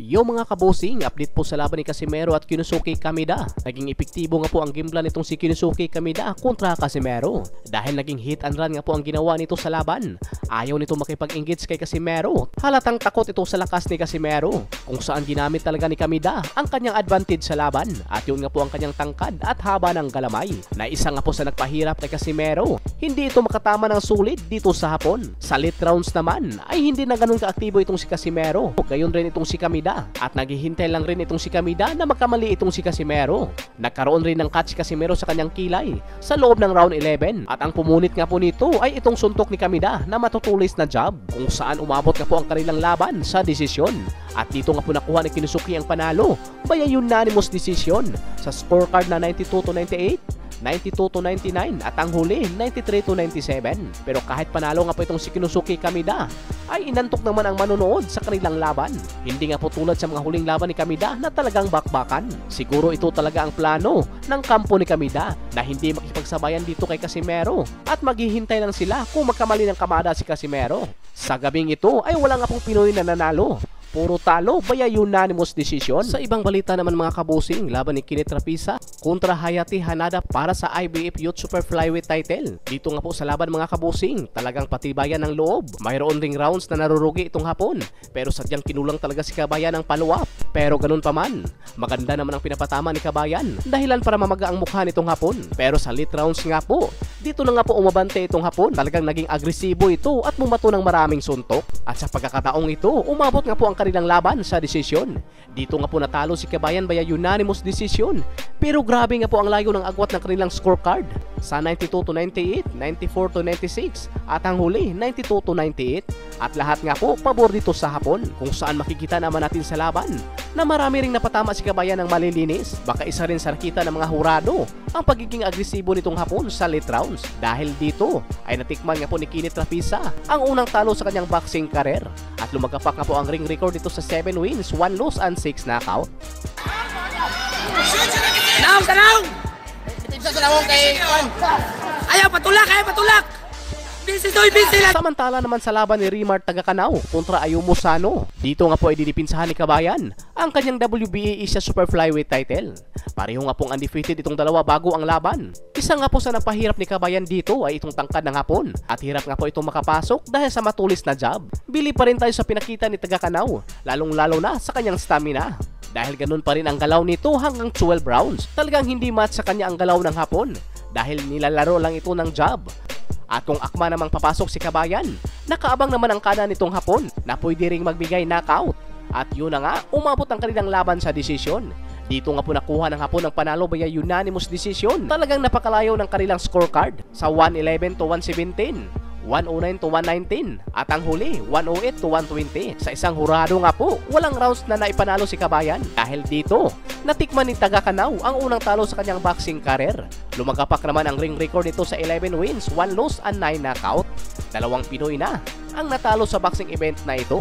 Yo mga kabosing, update po sa laban ni Casimero at Kinosuke Kameda. Naging epektibo nga po ang game plan nitong si Kinosuke Kameda kontra Casimero. Dahil naging hit and run nga po ang ginawa nito sa laban. Ayaw nito makipag-engage kay Casimero. Halatang takot ito sa lakas ni Casimero, kung saan ginamit talaga ni Kameda ang kanyang advantage sa laban. At yun nga po ang kanyang tangkad at haba ng galamay, na isa nga po sa nagpahirap kay Casimero. Hindi ito makatama ng sulit dito sa hapon. Sa late rounds naman ay hindi na ganun kaaktibo itong si Casimero. Gayon rin itong si Kameda. At naghihintay lang rin itong si Kameda na magkamali itong si Casimero. Nagkaroon rin ng catch Casimero sa kanyang kilay sa loob ng round 11. At ang pumunit nga po nito ay itong suntok ni Kameda na matutulis na jab, kung saan umabot nga po ang kanilang laban sa desisyon. At dito nga po nakuha ni Kinosuke ang panalo by a unanimous decision sa scorecard na 92-98, 92-99 at ang huli 93-97. Pero kahit panalo nga po itong si Kinosuke Kameda, ay inantok naman ang manonood sa kanilang laban. Hindi nga po tulad sa mga huling laban ni Kameda na talagang bakbakan. Siguro ito talaga ang plano ng kampo ni Kameda na hindi makipagsabayan dito kay Casimero at maghihintay lang sila kung magkamali ng kamada si Casimero. Sa gabing ito ay wala nga pong Pinoy na nanalo. Puro talo by a unanimous decision. Sa ibang balita naman mga kabusing, laban ni Kenneth Rapisa kontra Hayate Hanada para sa IBF Youth Super Flyweight title. Dito nga po sa laban mga kabusing, talagang patibayan ng loob. Mayroon ring rounds na narurugi itong hapon, pero sadyang kinulang talaga si Kabayan ng follow-up. Pero ganun pa man, maganda naman ang pinapatama ni Kabayan, dahilan para mamaga ang mukha nitong hapon. Pero sa late rounds nga po, dito na nga po umabante itong hapon. Talagang naging agresibo ito at bumato ng maraming suntok. At sa pagkakataong ito, umabot nga po ang kanilang laban sa desisyon. Dito nga po natalo si Kabayan by a unanimous decision. Pero grabe nga po ang layo ng agwat ng kanilang scorecard. Sa 92-98, 94-96 at ang huli 92-98. At lahat nga po pabor dito sa hapon, kung saan makikita naman natin sa laban na marami ring napatama si Kabayan ng malilinis. Baka isa rin sa nakita ng mga hurado ang pagiging agresibo nitong hapon sa late rounds. Dahil dito ay natikman nga po ni Kenneth Rapisa ang unang talo sa kanyang boxing career. At lumagapak nga po ang ring record dito sa 7 wins, 1 loss and 6 knockout. Tanaw! Ayaw, patulak! Samantala naman sa laban ni Rimar Tagakanaw kontra Ayumu Sano, dito nga po ay didipinsahan ni Kabayan ang kanyang WBA Asia Super Flyweight title. Pareho nga pong undefeated itong dalawa bago ang laban. Isa nga po sa napahirap ni Kabayan dito ay itong tangkad ng hapon, at hirap nga po itong makapasok dahil sa matulis na jab. Bili pa rin tayo sa pinakita ni Tagakanaw, lalong-lalo na sa kanyang stamina. Dahil ganun pa rin ang galaw nito hanggang 12 rounds. Talagang hindi match sa kanya ang galaw ng hapon dahil nilalaro lang ito ng jab. At kung akma namang papasok si Kabayan, nakaabang naman ang kanan nitong hapon na pwede ring magbigay knockout. At yun na nga, umabot ang kanilang laban sa desisyon. Dito nga po nakuha ng hapon ng panalo by a unanimous decision. Talagang napakalayo ng kanilang scorecard sa 111-117. 109-119 at ang huli 108-120. Sa isang hurado nga po, walang rounds na naipanalo si Kabayan. Dahil dito, natikman ni Tagakanaw ang unang talo sa kanyang boxing career. Lumagapak naman ang ring record nito sa 11 wins, 1 loss and 9 knockout. Dalawang Pinoy na ang natalo sa boxing event na ito.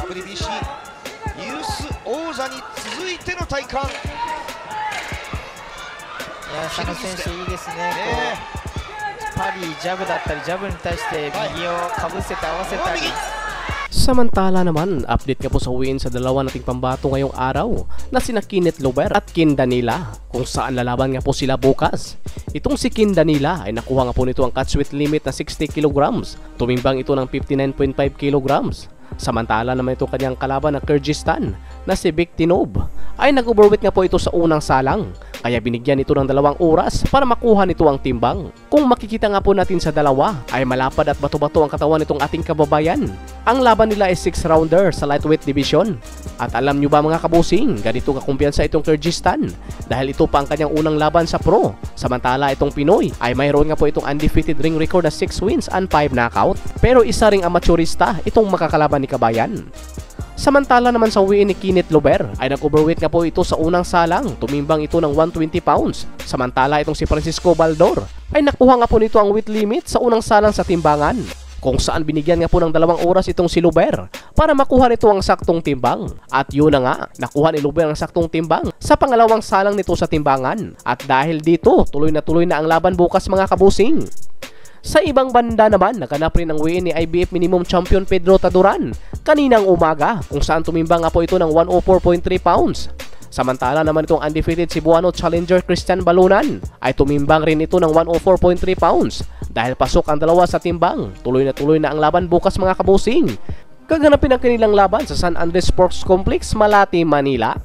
WBC ユース王座に続いての体感。佐野選手いいですね。パリジャブだったりジャブに対して右をかぶせて合わせたり。Samantala naman, update nga po sa win sa dalawa nating pambato ngayong araw na sina Kenneth Lober at Kin Danila, kung saan lalaban nga po sila bukas. Itong si Kin Danila ay nakuha nga po nito ang catch weight limit na 60 kg. Tumimbang ito ng 59.5 kg. Samantala naman ito kanyang kalaban na Kyrgyzstan na si Bektinov ay nag-overweight nga po ito sa unang salang, kaya binigyan ito ng 2 oras para makuha nito ang timbang. Kung makikita nga po natin sa dalawa ay malapad at bato-bato ang katawan nitong ating kababayan. Ang laban nila ay 6-rounder sa lightweight division. At alam nyo ba mga kabusing, ganito kakumpiyansa itong Kyrgyzstan dahil ito pa ang kanyang unang laban sa pro. Samantala itong Pinoy ay mayroon nga po itong undefeated ring record na 6 wins and 5 knockout. Pero isa ring amateurista itong makakalaban ni Kabayan. Samantala naman sa uwiin ni Kenneth Lober ay nag-overweight nga po ito sa unang salang, tumimbang ito ng 120 pounds. Samantala itong si Francisco Baldor ay nakuha nga po nito ang weight limit sa unang salang sa timbangan. kung saan binigyan nga po ng 2 oras itong si Luber para makuha nito ang saktong timbang. At yun na nga, nakuha ni Luber ang saktong timbang sa pangalawang salang nito sa timbangan. At dahil dito, tuloy na ang laban bukas mga kabusing. Sa ibang banda naman, naganap rin ang weigh-in ni IBF Minimum Champion Pedro Taduran kaninang umaga kung saan tumimbang nga po ito ng 104.3 pounds. Samantala naman itong undefeated Cebuano challenger Christian Balunan ay tumimbang rin ito ng 104.3 pounds dahil pasok ang dalawa sa timbang. Tuloy na ang laban bukas mga kabusing. Gaganapin ang kanilang laban sa San Andres Sports Complex, Malate, Manila.